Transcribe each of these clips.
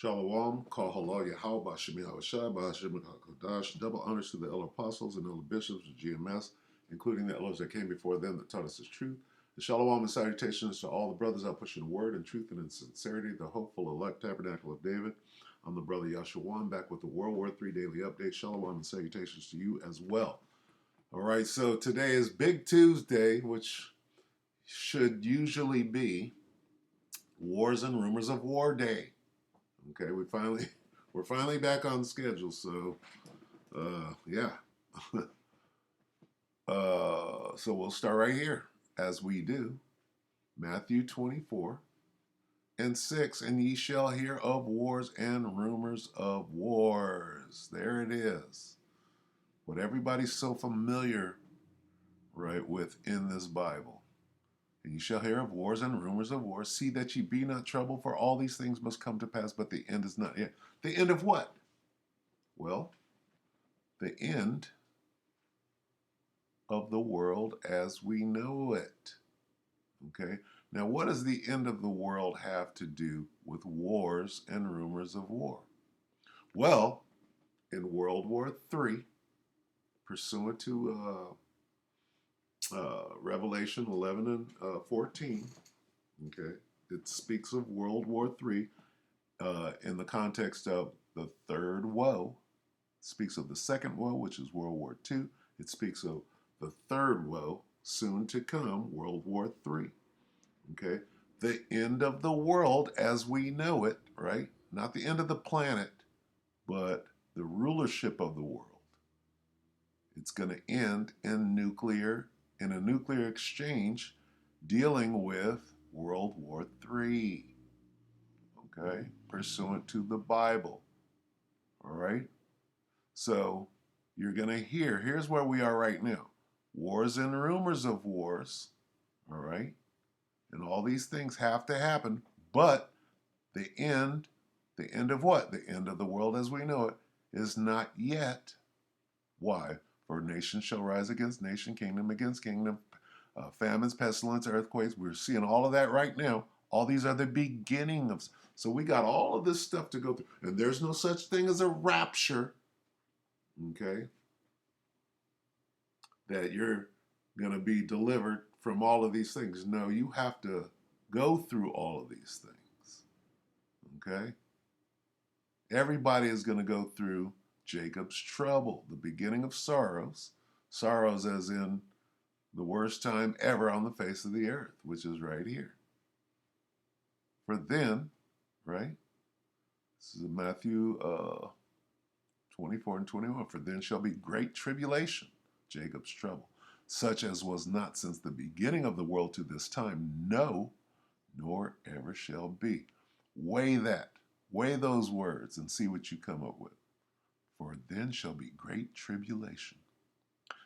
Shalom, Kal Halal Yahweh, Bashim Yahushua, Bashim HaKadosh, double honors to the elder apostles and elder bishops of GMS, including the elders that came before them that taught us the truth. The Shalom and salutations to all the brothers out pushing the word in truth and in sincerity, the hopeful elect tabernacle of David. I'm the brother Yahshua, back with the WW3 Daily Update. Shalom and salutations to you as well. All right, so today is Big Tuesday, which should usually be Wars and Rumors of War Day. Okay, we're finally back on schedule. So, yeah. So we'll start right here, as we do. Matthew 24:6, and ye shall hear of wars and rumors of wars. There it is. What everybody's so familiar, right, with in this Bible. And ye shall hear of wars and rumors of wars. See that ye be not troubled, for all these things must come to pass, but the end is not yet. The end of what? Well, the end of the world as we know it. Okay? Now, what does the end of the world have to do with wars and rumors of war? Well, in World War III, pursuant to Revelation 11 and 14, okay, it speaks of World War III in the context of the third woe. It speaks of the second woe, which is World War II. It speaks of the third woe, soon to come, World War III. Okay? The end of the world as we know it, right? Not the end of the planet, but the rulership of the world. It's going to end in a nuclear exchange dealing with World War III. Okay? Pursuant to the Bible. All right? So you're going to here's where we are right now. Wars and rumors of wars. All right? And all these things have to happen, but the end of what? The end of the world as we know it is not yet. Why? For nation shall rise against nation, kingdom against kingdom, famines, pestilence, earthquakes. We're seeing all of that right now. All these are the beginning of. So we got all of this stuff to go through. And there's no such thing as a rapture, okay? That you're going to be delivered from all of these things. No, you have to go through all of these things. Okay? Everybody is going to go through Jacob's trouble, the beginning of sorrows. Sorrows as in the worst time ever on the face of the earth, which is right here. For then, right? This is Matthew 24:21. For then shall be great tribulation, Jacob's trouble, such as was not since the beginning of the world to this time, no, nor ever shall be. Weigh those words and see what you come up with. For then shall be great tribulation,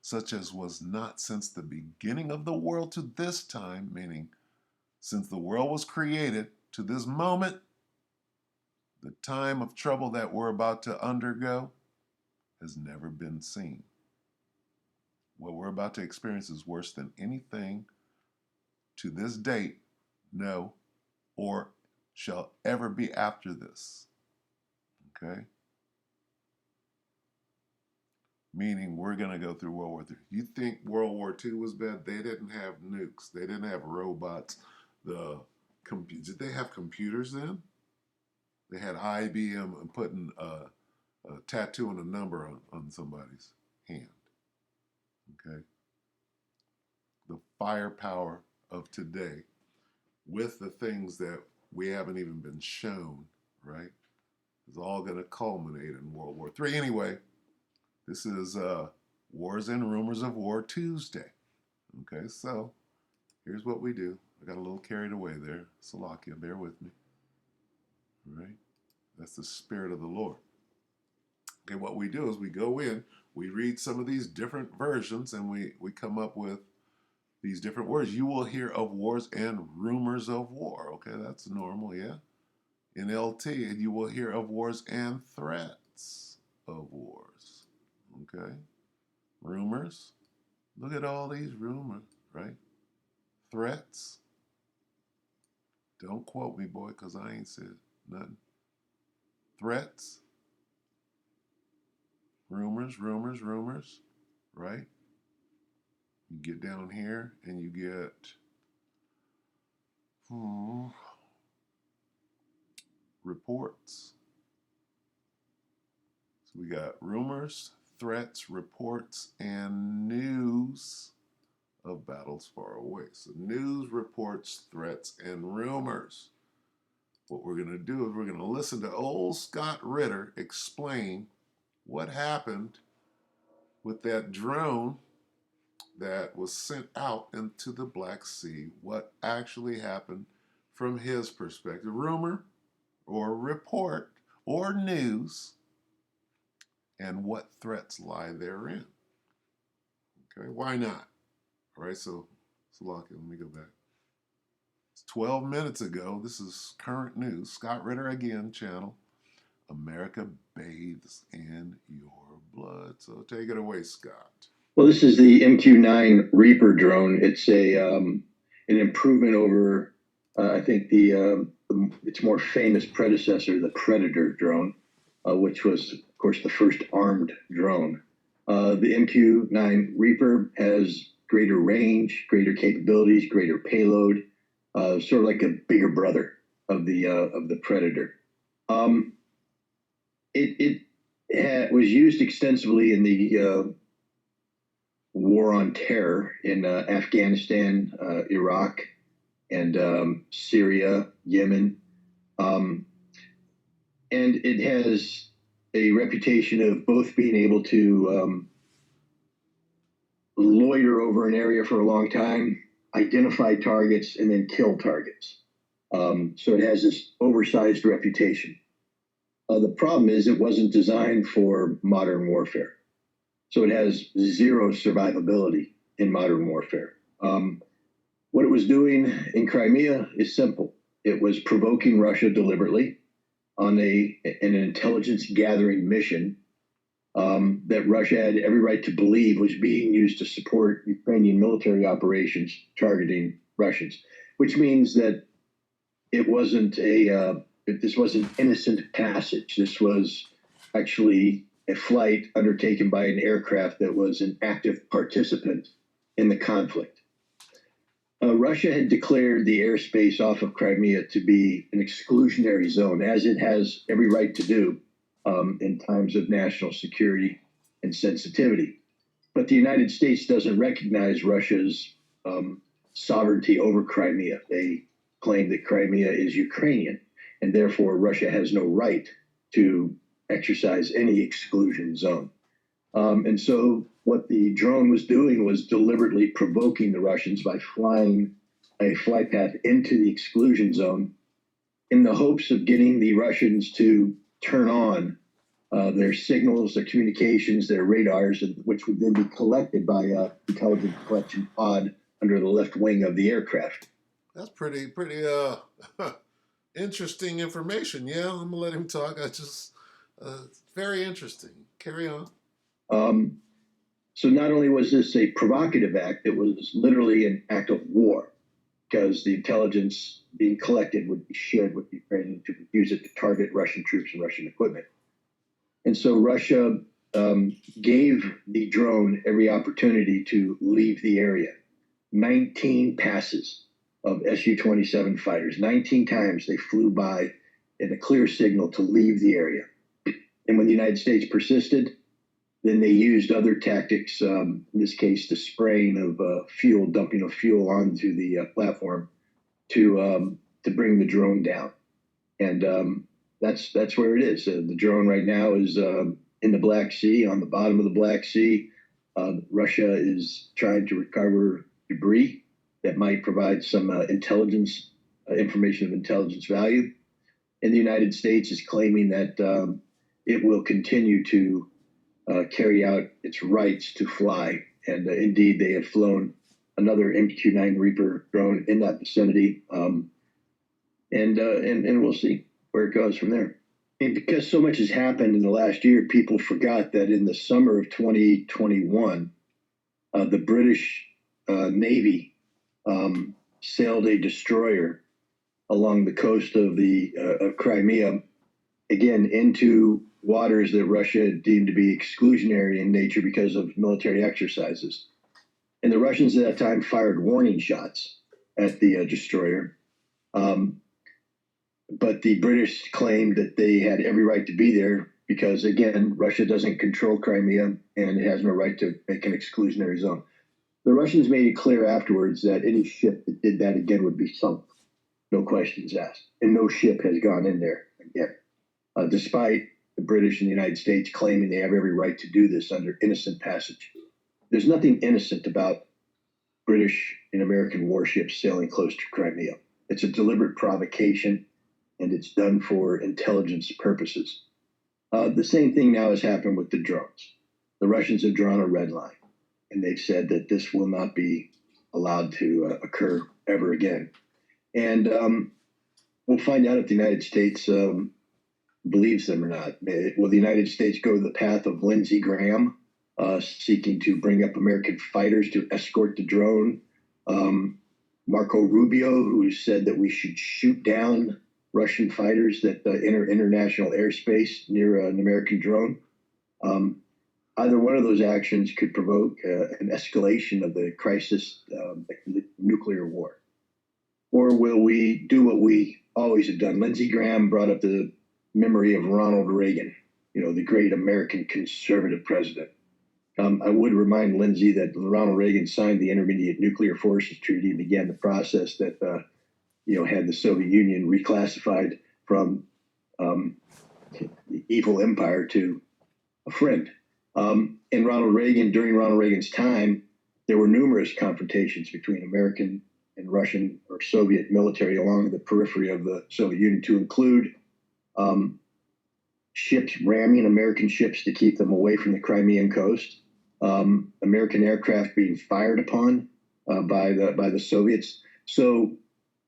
such as was not since the beginning of the world to this time, meaning since the world was created to this moment, the time of trouble that we're about to undergo has never been seen. What we're about to experience is worse than anything to this date, no, or shall ever be after this. Okay? Meaning we're going to go through World War III. You think World War II was bad? They didn't have nukes. They didn't have robots. Did they have computers then? They had IBM and putting a tattoo and a number on somebody's hand. Okay? The firepower of today with the things that we haven't even been shown, right, is all going to culminate in World War III. Anyway, this is Wars and Rumors of War Tuesday. Okay, so here's what we do. I got a little carried away there. Salakia, bear with me. All right? That's the Spirit of the Lord. Okay, what we do is we go in, we read some of these different versions, and we come up with these different words. You will hear of wars and rumors of war. Okay, that's normal, yeah? NLT, and you will hear of wars and threats of wars. Okay? Rumors. Look at all these rumors, right? Threats. Don't quote me, boy, because I ain't said nothing. threats, rumors, right? You get down here and you get reports. So we got rumors, threats, reports, and news of battles far away. So news, reports, threats, and rumors. What we're going to do is we're going to listen to old Scott Ritter explain what happened with that drone that was sent out into the Black Sea, what actually happened from his perspective. Rumor or report or news, and what threats lie therein. Okay, why not? All right, so let me go back. It's 12 minutes ago. This is current news. Scott Ritter again, channel. America bathes in your blood. So take it away, Scott. Well, this is the MQ-9 Reaper drone. It's an improvement over, I think, its more famous predecessor, the Predator drone, which was, of course, the first armed drone. The MQ-9 Reaper has greater range, greater capabilities, greater payload, sort of like a bigger brother of the Predator. It was used extensively in the war on terror in Afghanistan, Iraq, and Syria, Yemen. And it has a reputation of both being able to loiter over an area for a long time, identify targets, and then kill targets. So it has this oversized reputation. The problem is it wasn't designed for modern warfare. So it has zero survivability in modern warfare. What it was doing in Crimea is simple. It was provoking Russia deliberately on an intelligence gathering mission that Russia had every right to believe was being used to support Ukrainian military operations targeting Russians, which means that it wasn't this wasn't innocent passage. This was actually a flight undertaken by an aircraft that was an active participant in the conflict. Russia had declared the airspace off of Crimea to be an exclusionary zone, as it has every right to do in times of national security and sensitivity. But the United States doesn't recognize Russia's sovereignty over Crimea. They claim that Crimea is Ukrainian, and therefore Russia has no right to exercise any exclusion zone. And so what the drone was doing was deliberately provoking the Russians by flying a flight path into the exclusion zone in the hopes of getting the Russians to turn on their signals, their communications, their radars, which would then be collected by an intelligence collection pod under the left wing of the aircraft. That's pretty interesting information. Yeah, I'm gonna let him talk. Very interesting. Carry on. So not only was this a provocative act, it was literally an act of war, because the intelligence being collected would be shared with Ukraine to use it to target Russian troops and Russian equipment. And so Russia gave the drone every opportunity to leave the area. 19 passes of Su-27 fighters. 19 times they flew by in a clear signal to leave the area. And when the United States persisted, then they used other tactics, in this case, the spraying of fuel, dumping of fuel onto the platform to bring the drone down. And that's where it is. The drone right now is in the Black Sea, on the bottom of the Black Sea. Russia is trying to recover debris that might provide some intelligence, information of intelligence value. And the United States is claiming that it will continue to carry out its rights to fly. And indeed, they have flown another MQ-9 Reaper drone in that vicinity. And we'll see where it goes from there. And because so much has happened in the last year, people forgot that in the summer of 2021, the British Navy sailed a destroyer along the coast of Crimea again, into waters that Russia deemed to be exclusionary in nature because of military exercises. And the Russians at that time fired warning shots at the destroyer. But the British claimed that they had every right to be there because, again, Russia doesn't control Crimea and it has no right to make an exclusionary zone. The Russians made it clear afterwards that any ship that did that again would be sunk, no questions asked. And no ship has gone in there again, despite the British and the United States claiming they have every right to do this under innocent passage. There's nothing innocent about British and American warships sailing close to Crimea. It's a deliberate provocation, and it's done for intelligence purposes. The same thing now has happened with the drones. The Russians have drawn a red line, and they've said that this will not be allowed to occur ever again. And we'll find out if the United States believes them or not. Will the United States go the path of Lindsey Graham, seeking to bring up American fighters to escort the drone? Marco Rubio, who said that we should shoot down Russian fighters that enter international airspace near an American drone. Either one of those actions could provoke an escalation of the crisis, nuclear war. Or will we do what we always have done? Lindsey Graham brought up the memory of Ronald Reagan, the great American conservative president. I would remind Lindsey that Ronald Reagan signed the Intermediate Nuclear Forces Treaty and began the process that had the Soviet Union reclassified from the evil empire to a friend. And during Ronald Reagan's time, there were numerous confrontations between American and Russian or Soviet military along the periphery of the Soviet Union, to include ships ramming American ships to keep them away from the Crimean coast, American aircraft being fired upon by the Soviets. So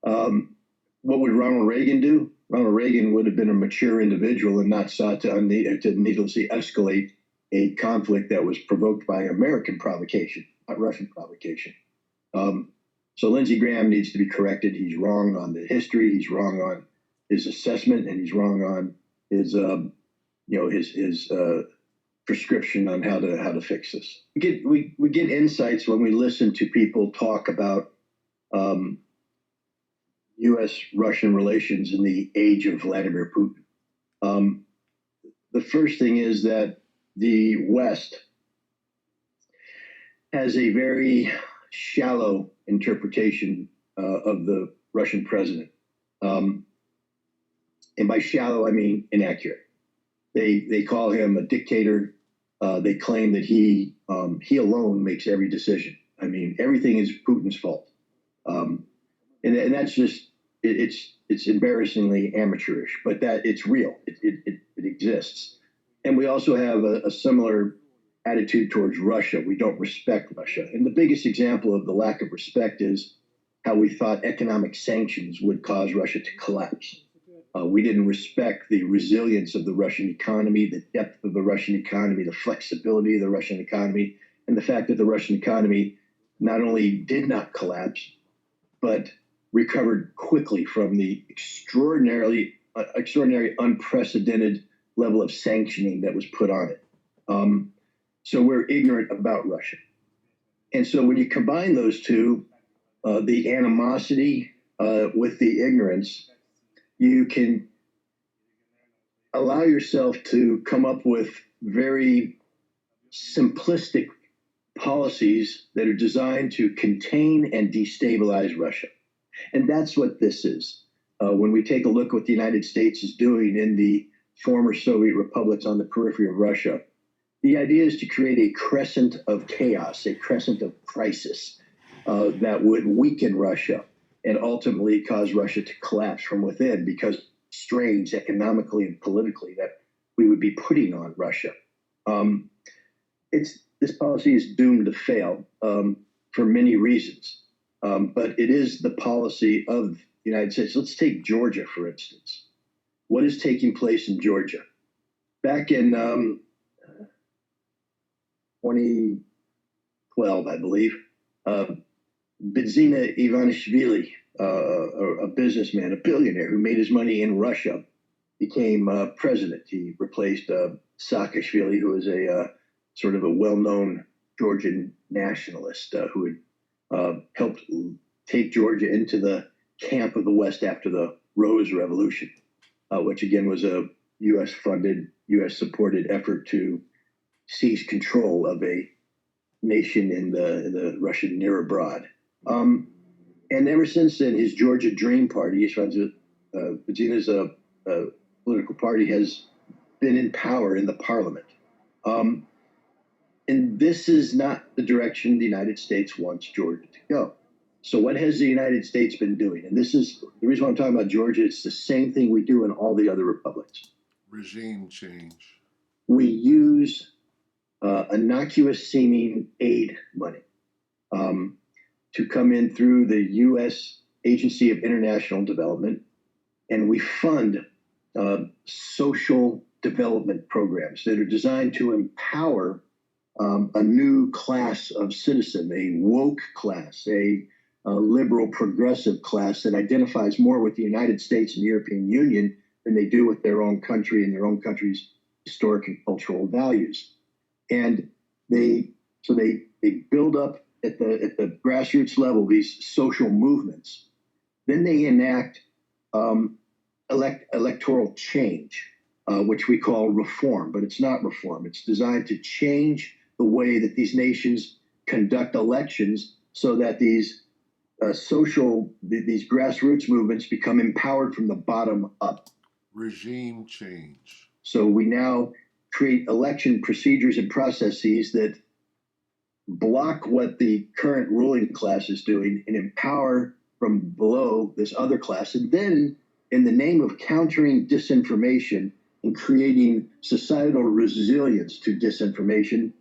what would Ronald Reagan do? Ronald Reagan would have been a mature individual and not sought to needlessly escalate a conflict that was provoked by American provocation, not Russian provocation. So Lindsey Graham needs to be corrected. He's wrong on the history. He's wrong on his assessment, and he's wrong on his prescription on how to fix this. We get insights when we listen to people talk about U.S.-Russian relations in the age of Vladimir Putin. The first thing is that the West has a very shallow interpretation of the Russian president. And by shallow, I mean inaccurate. They call him a dictator. They claim that he alone makes every decision. I mean, everything is Putin's fault. And that's just, it's embarrassingly amateurish, but that it's real. It exists. And we also have a similar attitude towards Russia. We don't respect Russia. And the biggest example of the lack of respect is how we thought economic sanctions would cause Russia to collapse. We didn't respect the resilience of the Russian economy, the depth of the Russian economy, the flexibility of the Russian economy, and the fact that the Russian economy not only did not collapse, but recovered quickly from the extraordinary, unprecedented level of sanctioning that was put on it. So we're ignorant about Russia. And so when you combine those two, the animosity with the ignorance, you can allow yourself to come up with very simplistic policies that are designed to contain and destabilize Russia. And that's what this is. When we take a look at what the United States is doing in the former Soviet republics on the periphery of Russia, the idea is to create a crescent of chaos, a crescent of crisis that would weaken Russia and ultimately cause Russia to collapse from within, because strains economically and politically that we would be putting on Russia. This policy is doomed to fail for many reasons, but it is the policy of the United States. Let's take Georgia, for instance. What is taking place in Georgia? Back in 2012, I believe, Bidzina Ivanishvili, a businessman, a billionaire who made his money in Russia, became president. He replaced Saakashvili, who was a sort of a well-known Georgian nationalist who had helped take Georgia into the camp of the West after the Rose Revolution, which again was a U.S. funded, U.S. supported effort to seize control of a nation in the Russian near abroad. And ever since then, his Georgia Dream Party, Vizina's political party, has been in power in the parliament. And this is not the direction the United States wants Georgia to go. So what has the United States been doing? And this is the reason why I'm talking about Georgia. It's the same thing we do in all the other republics. Regime change. We use innocuous seeming aid money to come in through the U.S. Agency of International Development, and we fund social development programs that are designed to empower a new class of citizen, a woke class, a liberal progressive class that identifies more with the United States and the European Union than they do with their own country and their own country's historic and cultural values. And they build up at the grassroots level these social movements. Then they enact electoral change, which we call reform, but it's not reform. It's designed to change the way that these nations conduct elections so that these grassroots movements become empowered from the bottom up. Regime change. So we now create election procedures and processes that block what the current ruling class is doing and empower from below this other class. And then, in the name of countering disinformation and creating societal resilience to disinformation,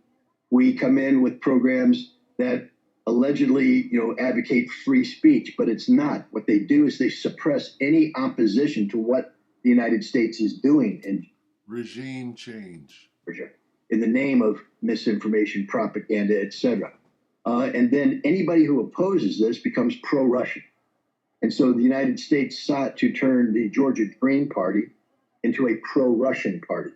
we come in with programs that allegedly, advocate free speech, but it's not. What they do is they suppress any opposition to what the United States is doing in regime change in the name of misinformation, propaganda, etc. And then anybody who opposes this becomes pro-Russian. And so the United States sought to turn the Georgia Dream Party into a pro-Russian party.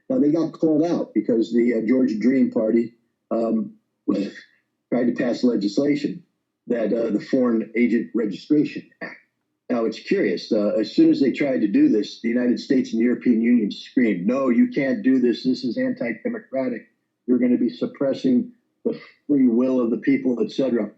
Now, they got called out because the Georgia Dream Party tried to pass legislation that the Foreign Agent Registration Act. Now, it's curious. As soon as they tried to do this, the United States and the European Union screamed, no, you can't do this. This is anti-democratic. You're going to be suppressing the free will of the people, etc.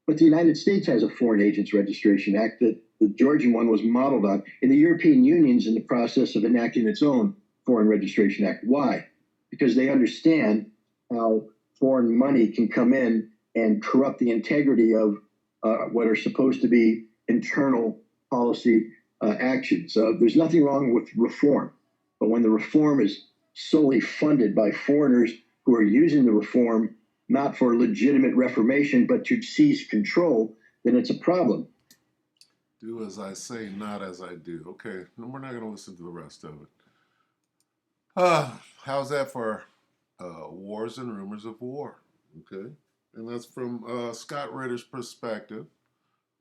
But the United States has a Foreign Agents Registration Act that the Georgian one was modeled on. And the European Union's in the process of enacting its own Foreign Registration Act. Why? Because they understand how foreign money can come in and corrupt the integrity of what are supposed to be internal policy actions. There's nothing wrong with reform, but when the reform is solely funded by foreigners who are using the reform not for legitimate reformation, but to seize control, then it's a problem. Do as I say, not as I do. Okay, we're not going to listen to the rest of it. How's that for wars and rumors of war? Okay, and that's from Scott Ritter's perspective,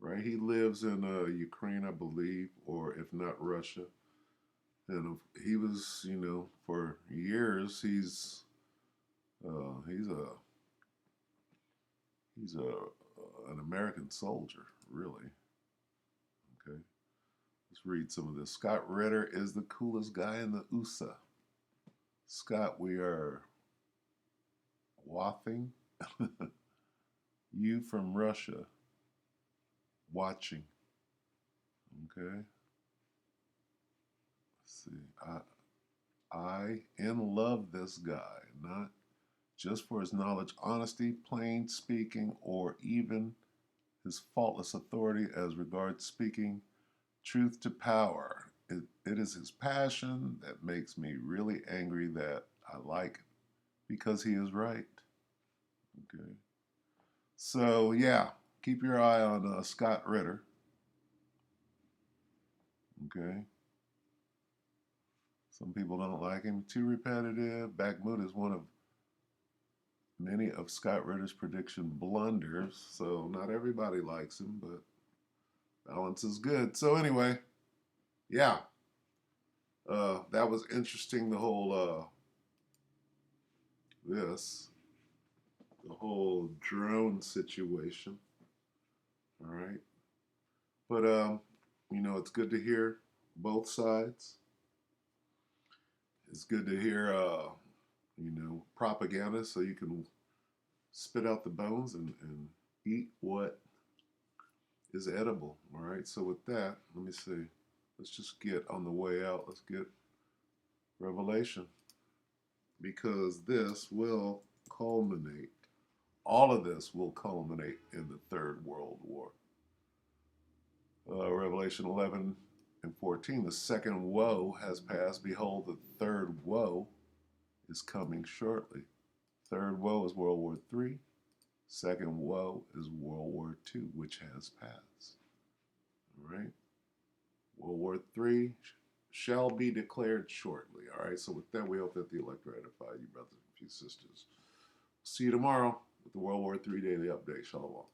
right? He lives in Ukraine, I believe, or if not Russia. And he was, for years, he's an American soldier, really. Okay, let's read some of this. Scott Ritter is the coolest guy in the USA. Scott, we are waffing you from Russia, watching. Okay. Let's see. I in love this guy, not just for his knowledge, honesty, plain speaking, or even his faultless authority as regards speaking truth to power. It is his passion that makes me really angry that I like because he is right. Okay. So, yeah, keep your eye on Scott Ritter. Okay. Some people don't like him. Too repetitive. Bakhmut is one of many of Scott Ritter's prediction blunders. So not everybody likes him, but balance is good. So anyway, yeah. That was interesting. The whole this, the whole drone situation. All right, but it's good to hear both sides. It's good to hear propaganda, so you can spit out the bones and eat what is edible. All right. So with that, let me see. Let's just get on the way out. Let's get Revelation, because this will culminate. All of this will culminate in the Third World War. Revelation 11 and 14. The second woe has passed. Behold, the third woe is coming shortly. Third woe is World War III. Second woe is World War II, which has passed. All right. World War III shall be declared shortly. All right. So with that, we hope that the elect ratify you, brothers and sisters. See you tomorrow with the World War III Daily Update. Shalom.